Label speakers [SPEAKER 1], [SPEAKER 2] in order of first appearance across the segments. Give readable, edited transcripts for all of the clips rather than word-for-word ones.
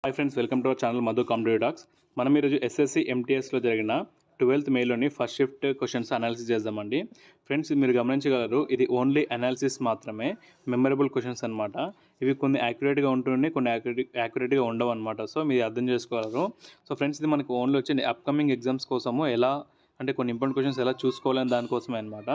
[SPEAKER 1] Hi friends, welcome to our channel Madhu competitive talks. మనం ఈరోజు SSC ఎంటీఎస్లో జరిగిన 12th మేలోని ఫస్ట్ షిఫ్ట్ క్వశ్చన్స్ అనాలిసిస్ చేద్దామండి. ఫ్రెండ్స్, మీరు గమనించగలరు, ఇది ఓన్లీ అనాలిసిస్ మాత్రమే, మెమరబుల్ క్వశ్చన్స్ అనమాట. ఇవి కొన్ని యాక్యురేట్గా ఉంటుంది, కొన్ని యాక్యురేట్గా ఉండవు అనమాట. సో మీరు అర్థం చేసుకోగలరు. సో ఫ్రెండ్స్, ఇది మనకు ఓన్లీ వచ్చి అప్కమింగ్ ఎగ్జామ్స్ కోసము ఎలా అంటే కొన్ని ఇంపార్టెంట్ క్వశ్చన్స్ ఎలా చూసుకోవాలని దానికోసమే అనమాట.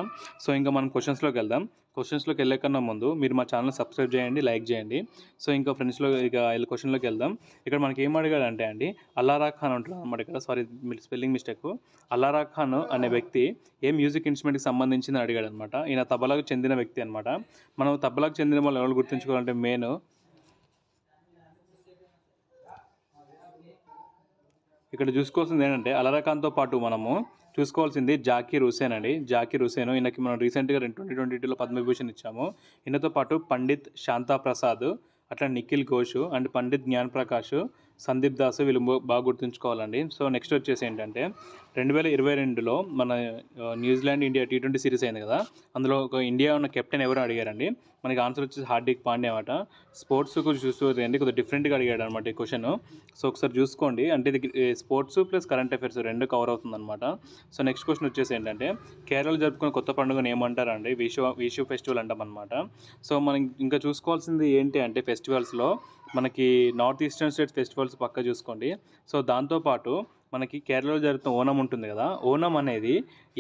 [SPEAKER 1] సో ఇంకా మనం క్వశ్చన్స్లోకి వెళ్దాం. క్వశ్చన్స్లోకి వెళ్ళే కన్నా ముందు మీరు మా ఛానల్ సబ్స్క్రైబ్ చేయండి, లైక్ చేయండి. సో ఇంకా ఫ్రెండ్స్లో ఇక క్వశ్చన్లోకి వెళ్దాం. ఇక్కడ మనకి ఏం అడిగాడంటే అండి, అల్లారా ఖాన్ ఉంటాడు అనమాట. ఇక్కడ సారీ స్పెల్లింగ్ మిస్టేక్. అల్లారా ఖాన్ అనే వ్యక్తి ఏ మ్యూజిక్ ఇన్స్ట్రుమెంట్కి సంబంధించింది అడిగాడు అనమాట. ఈయన తబలాకు చెందిన వ్యక్తి అనమాట. మనం తబలాకు చెందిన వాళ్ళు ఎవరు గుర్తుంచుకోవాలంటే మెయిన్ ఇక్కడ చూసుకోవాల్సింది ఏంటంటే అల్లారా ఖాన్తో పాటు మనము చూసుకోవాల్సింది జాకీర్ హుసేన్ అండి. జాకీర్ హుసేన్, ఈయనకి మనం రీసెంట్గా 2022లో పద్మవిభూషణ్ ఇచ్చాము. ఈయనతో పాటు పండిత్ శాంతా ప్రసాద్, అట్లా నిఖిల్ ఘోష్ అండ్ పండిత్ జ్ఞాన్ ప్రకాష్, సందీప్ దాస్, వీళ్ళు బాగా గుర్తుంచుకోవాలండి. సో నెక్స్ట్ వచ్చేసి ఏంటంటే 2022లో మన న్యూజిలాండ్ ఇండియా T20 సిరీస్ అయింది కదా, అందులో ఒక ఇండియా ఉన్న కెప్టెన్ ఎవరు అడిగారండి. మనకి ఆన్సర్ వచ్చేసి హార్దిక్ పాండ్యా అన్నమాట. స్పోర్ట్స్ చూసుకోండి, కొద్దిగా డిఫరెంట్గా అడిగాడు అనమాట ఈ క్వశ్చన్. సో ఒకసారి చూసుకోండి, అంటే ఇది స్పోర్ట్స్ ప్లస్ కరెంట్ అఫైర్స్ రెండు కవర్ అవుతుంది అనమాట. సో నెక్స్ట్ క్వశ్చన్ వచ్చేసి ఏంటంటే కేరళలో జరుపుకునే కొత్త పండుగను ఏమంటారండి? విషు ఫెస్టివల్ అంటాం అనమాట. సో మనం ఇంకా చూసుకోవాల్సింది ఏంటి అంటే ఫెస్టివల్స్లో మనకి నార్త్ ఈస్టర్న్ స్టేట్స్ ఫెస్టివల్స్ పక్క చూసుకోండి. సో దాంతోపాటు మనకి కేరళలో జరుగుతున్న ఓనం ఉంటుంది కదా, ఓనం అనేది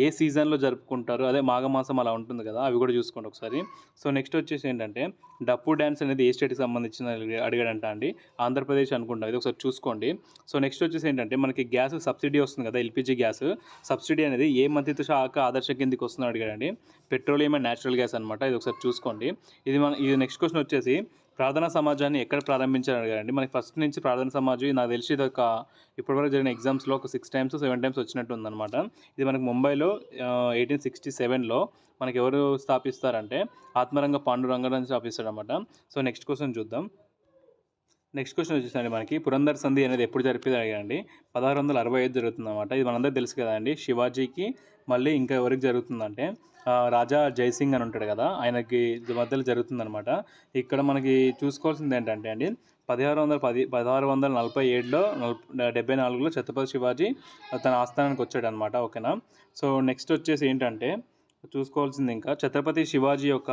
[SPEAKER 1] ఏ సీజన్లో జరుపుకుంటారు, అదే మాఘమాసం అలా ఉంటుంది కదా, అవి కూడా చూసుకోండి ఒకసారి. సో నెక్స్ట్ వచ్చేసి ఏంటంటే డప్పు డ్యాన్స్ అనేది ఏ స్టేట్కి సంబంధించిన అడిగాడంట అండి. ఆంధ్రప్రదేశ్ అనుకుంటా, ఇది ఒకసారి చూసుకోండి. సో నెక్స్ట్ వచ్చేసి ఏంటంటే మనకి గ్యాస్ సబ్సిడీ వస్తుంది కదా, ఎల్పిజి గ్యాస్ సబ్సిడీ అనేది ఏ మంత్రిత్వ శాఖ ఆదర్శ కిందకి వస్తుందో అడిగాడండి. పెట్రోలియం అండ్ న్యాచురల్ గ్యాస్ అనమాట. ఇది ఒకసారి చూసుకోండి. ఇది నెక్స్ట్ క్వశ్చన్ వచ్చేసి ప్రార్థనా సమాజాన్ని ఎక్కడ ప్రారంభించారు అడిగారండి. మనకి ఫస్ట్ నుంచి ప్రార్థనా సమాజం నాకు తెలిసి ఇది ఒక ఇప్పటివరకు జరిగిన ఎగ్జామ్స్లో ఒక 6 times 7 times వచ్చినట్టు ఉందన్నమాట. ఇది మనకి ముంబైలో 1867లో మనకి ఎవరు స్థాపిస్తారంటే ఆత్మరంగ పాండురంగరాజన్ స్థాపిస్తారన్నమాట. సో నెక్స్ట్ క్వశ్చన్ చూద్దాం. నెక్స్ట్ క్వశ్చన్ వచ్చేసండి మనకి పురందర్ సంధి అనేది ఎప్పుడు జరిపేది అడిగారండి. 1665 జరుగుతుంది అనమాట. ఇది మనందరికీ తెలుసు కదా అండి. శివాజీకి మళ్ళీ ఇంకా ఎవరికి జరుగుతుందంటే రాజా జైసింగ్ అని ఉంటాడు కదా, ఆయనకి మధ్యలో జరుగుతుందనమాట. ఇక్కడ మనకి చూసుకోవాల్సింది ఏంటంటే అండి 1647లో 74లో ఛత్రపతి శివాజీ తన ఆస్థానానికి వచ్చాడు అనమాట. ఓకేనా. సో నెక్స్ట్ వచ్చేసి ఏంటంటే చూసుకోవాల్సింది ఇంకా ఛత్రపతి శివాజీ యొక్క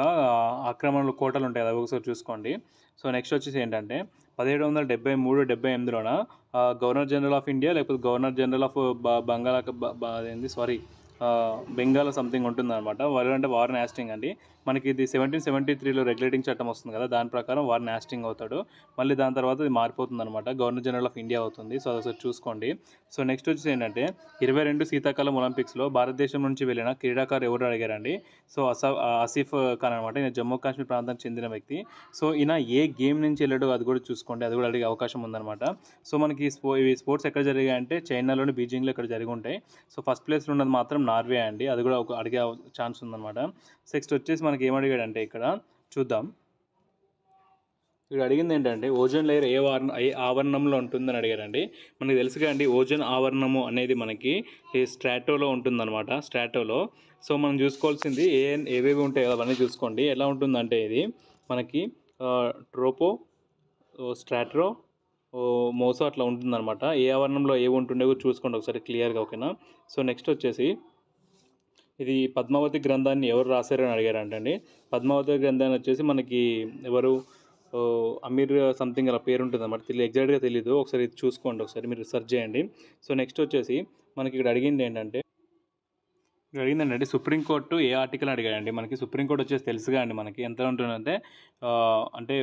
[SPEAKER 1] ఆక్రమణలు కోటలు ఉంటాయి కదా, ఒకసారి చూసుకోండి. సో నెక్స్ట్ వచ్చేసి ఏంటంటే 1773-78లోన గవర్నర్ జనరల్ ఆఫ్ ఇండియా లేకపోతే governor general of Bengal something ఉంటుందన్నమాట. వాళ్ళు అంటే వారన్ హ్యాస్టింగ్ అండి. మనకి ఇది 1773లో రెగ్యులేటింగ్ చట్టం వస్తుంది కదా, దాని ప్రకారం వారన్ హ్యాస్టింగ్ అవుతాడు. మళ్ళీ దాని తర్వాత ఇది మారిపోతుంది అనమాట, గవర్నర్ జనరల్ ఆఫ్ ఇండియా అవుతుంది. సో అదొకసారి చూసుకోండి. సో నెక్స్ట్ వచ్చేసి ఏంటంటే 22 శీతాకాలం ఒలింపిక్స్లో భారతదేశం నుంచి వెళ్ళిన క్రీడాకారు ఎవరు అడిగారండి. సో ఆసిఫ్ ఖాన్ అనమాట. ఈయన జమ్మూ కాశ్మీర్ ప్రాంతానికి చెందిన వ్యక్తి. సో ఈయన ఏ గేమ్ నుంచి వెళ్ళాడో అది కూడా చూసుకోండి, అది కూడా అడిగే అవకాశం ఉందన్నమాట. సో మనకి ఈ స్పోర్ట్స్ ఎక్కడ జరిగాయంటే చైనాలోని బీజింగ్లో ఇక్కడ జరిగి ఉంటాయి. సో ఫస్ట్ ప్లేస్లో ఉన్నది మాత్రం నార్వే అండి, అది కూడా ఒక అడిగే ఛాన్స్ ఉందన్నమాట. నెక్స్ట్ వచ్చేసి మనకి ఏం అడిగాడంటే ఇక్కడ చూద్దాం. ఇక్కడ అడిగింది ఏంటంటే ఓజోన్ లేయర్ ఏ ఆవరణంలో ఉంటుందని అడిగారండి. మనకి తెలుసుగా అండి, ఓజోన్ ఆవరణము అనేది మనకి ఈ స్ట్రాటోలో ఉంటుందన్నమాట, స్ట్రాటోలో. సో మనం చూసుకోవాల్సింది ఏవేవి ఉంటాయి కదా అవన్నీ చూసుకోండి. ఎలా ఉంటుందంటే ఇది మనకి ట్రోపో, స్ట్రాటో, మోసో అట్లా ఉంటుందన్నమాట. ఏ ఆవరణంలో ఏవి ఉంటుండేవో చూసుకోండి ఒకసారి క్లియర్గా. ఓకేనా. సో నెక్స్ట్ వచ్చేసి ఇది పద్మావతి గ్రంథాన్ని ఎవరు రాశారని అడిగారంటండి. పద్మావతి గ్రంథాన్ని వచ్చేసి మనకి ఎవరు అమీర్ సంథింగ్ అలా పేరు ఉంటుంది అన్నమాట, ఎగ్జాక్ట్గా తెలీదు. ఒకసారి ఇది చూసుకోండి, ఒకసారి మీరు సెర్చ్ చేయండి. సో నెక్స్ట్ వచ్చేసి మనకి ఇక్కడ అడిగింది ఏంటంటే సుప్రీంకోర్టు ఏ ఆర్టికల్ అడిగాడండి. మనకి సుప్రీంకోర్టు వచ్చేసి తెలుసుగా అండి, మనకి ఎంత ఉంటుందంటే అంటే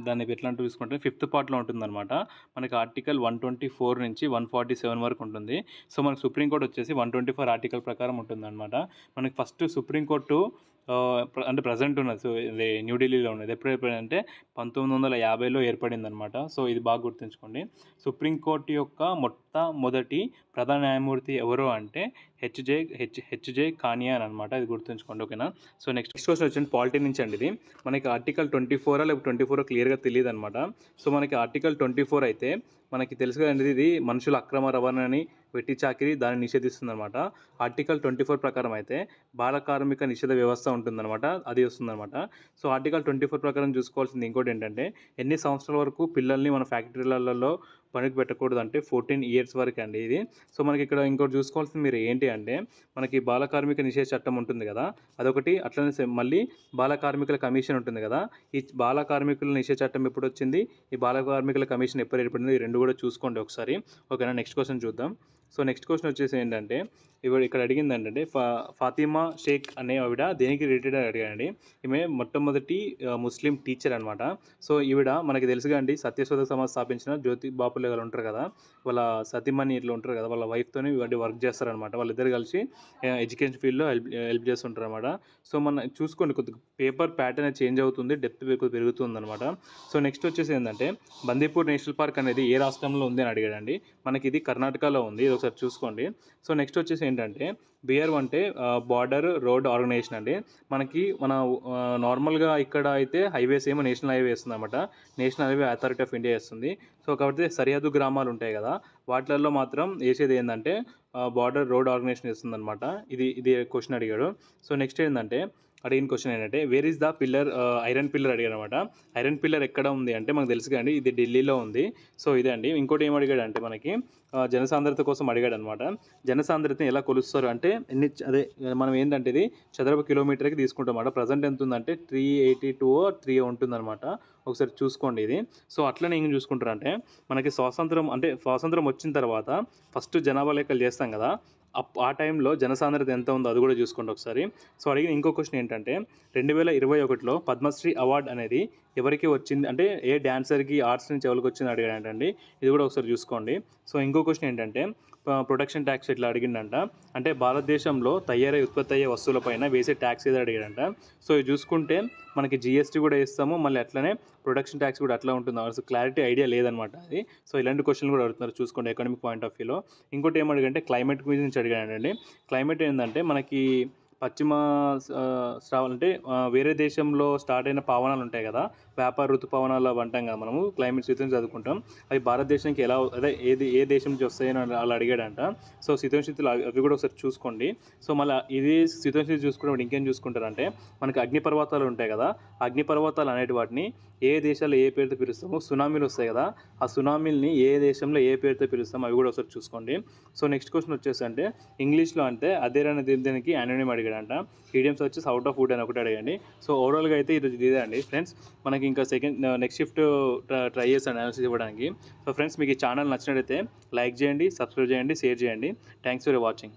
[SPEAKER 1] దాన్ని ఎట్లా చూసుకుంటే 5th పార్ట్లో ఉంటుందన్నమాట. మనకి ఆర్టికల్ 124 నుంచి 147 వరకు ఉంటుంది. సో మనకి సుప్రీంకోర్టు వచ్చేసి 124 ఆర్టికల్ ప్రకారం ఉంటుందన్నమాట. మనకి ఫస్ట్ సుప్రీంకోర్టు అంటే ప్రజెంట్ ఉన్నది, సో ఇది న్యూఢిల్లీలో ఉన్నది. ఎప్పుడంటే 1950లో ఏర్పడింది అనమాట. సో ఇది బాగా గుర్తుంచుకోండి. సుప్రీంకోర్టు యొక్క మొట్టమొదటి ప్రధాన న్యాయమూర్తి ఎవరు అంటే హెచ్జే కానియాన్ అనమాట, ఇది గుర్తుంచుకోండి. ఓకేనా. సో నెక్స్ట్ క్వశ్చన్ వచ్చింది పాలిటీ నుంచి అండి. ఇది మనకి ఆర్టికల్ 24 లేకపోతే 24 క్లియర్గా తెలియదు అనమాట. సో మనకి ఆర్టికల్ 24 అయితే మనకి తెలుసు కదండి, ఇది మనుషుల అక్రమ రవాణాని వెట్టి చాకిరీ దాన్ని నిషేధిస్తుందన్నమాట. ఆర్టికల్ 24 ప్రకారం అయితే బాల కార్మిక నిషేధ వ్యవస్థ ఉంటుందన్నమాట. అది వస్తుందన్నమాట. సో, ఆర్టికల్ 24 ప్రకారం చూసుకోవాల్సింది ఇంకోటేంటంటే, ఎన్ని సంవత్సరాల వరకు పిల్లల్ని మన ఫ్యాక్టరీలలో పనికి పెట్టకూడదంటే 14 ఇయర్స్ వరకండి ఇది. సో, మనకిక్కడ ఇంకోటి చూసుకోవాల్సింది మీరు ఏంటి అంటే, మనకి బాల కార్మిక నిషేధ చట్టం ఉంటుంది గదా! అదొకటి. అట్లనే మళ్ళీ బాల కార్మికుల కమిషన్ ఉంటుంది గదా! ఈ బాల కార్మికుల నిషేధ చట్టం ఎప్పుడొచ్చింది? ఈ బాల కార్మికుల కమిషన్ ఎప్పుడు ఏర్పడింది? ఈ 2 కూడా చూసుకోండి ఒకసారి. ఓకేనా? నెక్స్ట్ క్వెషన్ చూద్దాం. సో, నెక్స్ట్ క్వెషన్ వచ్చేసి ఏంటంటే, ఇక్కడ అడిగిందేంటంటే ఫాతిమా షేక్ అనే ఆవిడ దేనికి రిలేటెడ్ అని అడిగాడండి. ఈమె మొట్టమొదటి ముస్లిం టీచర్ అనమాట. సో, ఈవిడ మనకి తెలుసుగా అండి సత్యశోధక సమాజ్ స్థాపించిన జ్యోతి బాపులే గారు ఉంటారు కదా! వాళ్ళ సతీమణి ఇట్లా ఉంటారు కదా! వాళ్ళ వైఫ్‌తోని ఇవన్నీ వర్క్ చేస్తారనమాట. వాళ్ళిద్దరు కలిసి ఎడ్యుకేషన్ ఫీల్డ్‌లో హెల్ప్ చేస్తుంటారనమాట. సో, మన చూసుకోండి కొద్దిగా పేపర్ ప్యాటర్న్ చేంజ్ అవుతుంది. డెప్త్ పెరుగుతుందనమాట. సో, నెక్స్ట్ వచ్చేసి ఏంటంటే బందీపూర్ నేషనల్ పార్క్ అనేది ఏ రాష్ట్రంలో ఉంది అని అడిగాడండి. మనకి ఇది కర్ణాటకలో ఉంది. ఇది ఒకసారి చూసుకోండి. సో, నెక్స్ట్ వచ్చేసి ఏంటంటే BRO అంటే బార్డర్ రోడ్ ఆర్గనైజేషన్ అండి. మనకి నార్మల్‌గా ఇక్కడ అయితే హైవేస్ ఏమో నేషనల్ హైవే ఇస్తుందన్నమాట. National highway authority of India ఇస్తుంది. సో, కాకపోతే సరిహద్దు గ్రామాలు ఉంటాయి కదా! వాటిలలో మాత్రం ఏసేది ఏందంటే బార్డర్ రోడ్ ఆర్గనైజేషన్ ఇస్తుందన్నమాట. ఇది క్వెషన్ అడిగాడు. సో, నెక్స్ట్ ఏందంటే అడిగిన క్వెషన్ ఏంటంటే where is the pillar iron pillar అడిగాడనమాట. ఐరన్ పిల్లర్ ఎక్కడ ఉంది అంటే మనకు తెలుసు కదండీ ఇది ఢిల్లీలో ఉంది. సో, ఇదే అండి. ఇంకోటి ఏం అడిగాడంటే మనకి జనసాంద్రత కోసం అడిగాడనమాట. జనసాంద్రతని ఎలా కొలుస్తారు అంటే మనం ఏందంటే ఇది చదరపు కిలోమీటర్‌కి తీసుకుంటామన్నమాట. ప్రెజెంట్ ఎంత ఉందంటే 382 3 ఉంటుందన్నమాట. ఒకసారి చూసుకోండి ఇది. సో, అట్లనే ఏం చూసుకుంటారంటే మనకి స్వాతంత్రం వచ్చిన తర్వాత ఫస్ట్ జనాభా లెక్కలు చేస్తాం కదా! ఆ టైంలో జనసాంద్రత ఎంత ఉందో అది కూడా చూసుకోండి ఒకసారి. సో, అడిగిన ఇంకో క్వెషన్ ఏంటంటే 2021లో పద్మశ్రీ అవార్డ్ అనేది ఎవరికి వచ్చింది అంటే ఏ డాన్సర్‌కి ఆర్ట్స్ నుంచి ఎవరికొచ్చింది అడిగాడంటండి. ఇది కూడా ఒకసారి చూసుకోండి. సో, ఇంకో క్వెషన్ ఏంటంటే ప్రొడక్షన్ ట్యాక్స్ ఇట్లా అడిగిండంట. అంటే భారతదేశంలో ఉత్పత్తి అయ్యే వస్తువులపైన వేసే ట్యాక్స్ ఏదో అడిగాడంట. సో, ఇది చూసుకుంటే మనకి జీఎస్టీ కూడా ఇస్తాము. మళ్ళీ అట్లనే ప్రొడక్షన్ ట్యాక్స్ కూడా అట్లా ఉంటుంది. అసలు క్లారిటీ ఐడియా లేదనమాట అది. సో, ఇలాంటి క్వెషన్లు కూడా అడుగుతున్నారు చూసుకోండి ఎకనామిక్ పాయింట్ ఆఫ్ వ్యూలో. ఇంకోటి ఏం అడిగాడంటే క్లైమేట్ గురించి అడిగాడండి. క్లైమేట్ ఏంటంటే మనకి పశ్చిమ అంటే వేరే దేశంలో స్టార్ట్ అయిన పవనాలు ఉంటాయి కదా! వ్యాపార ఋతుపవనాలు అవి అంటాం కదా మనము క్లైమేట్ శీతోష్ణ చదువుకుంటాం. అవి భారతదేశానికి ఎలా ఏ దేశం నుంచి వస్తాయని అలా అడిగాడంట. సో, శీతోష్ణస్థితులు అవి కూడా ఒకసారి చూసుకోండి. సో, మళ్ళీ ఇది శీతోష్ణస్థితి చూసుకున్నప్పుడు ఇంకేం చూసుకుంటారంటే మనకి అగ్నిపర్వతాలు ఉంటాయి కదా! అగ్నిపర్వతాలు అనేటి వాటిని ఏ దేశాల్లో ఏ పేరుతో పిలుస్తామో సునామీలు వస్తాయి కదా! ఆ సునామీలని ఏ దేశంలో ఏ పేరుతో పిలుస్తామో అవి కూడా ఒకసారి చూసుకోండి. సో, నెక్స్ట్ క్వెషన్ వచ్చేసి అంటే ఇంగ్లీష్‌లో అంటే అదేర్ అనే దీనికి యానోనిమ్ అడిగాడంట. ఈడియమ్స్ వచ్చేసి అవుట్ ఆఫ్ వుడ్ అని ఒకటి అడిగండి. సో, ఓవరాల్‌గా అయితే ఇదే అండి ఫ్రెండ్స్. మనకి ఇంకా నెక్స్ట్ షిఫ్ట్ ట్రై చేస్తాను అనాలిసిస్ ఇవ్వడానికి. సో, ఫ్రెండ్స్ మీకు ఈ ఛానల్ నచ్చినట్లయితే లైక్ చేయండి, సబ్స్క్రైబ్ చేయండి, షేర్ చేయండి. Thanks for watching.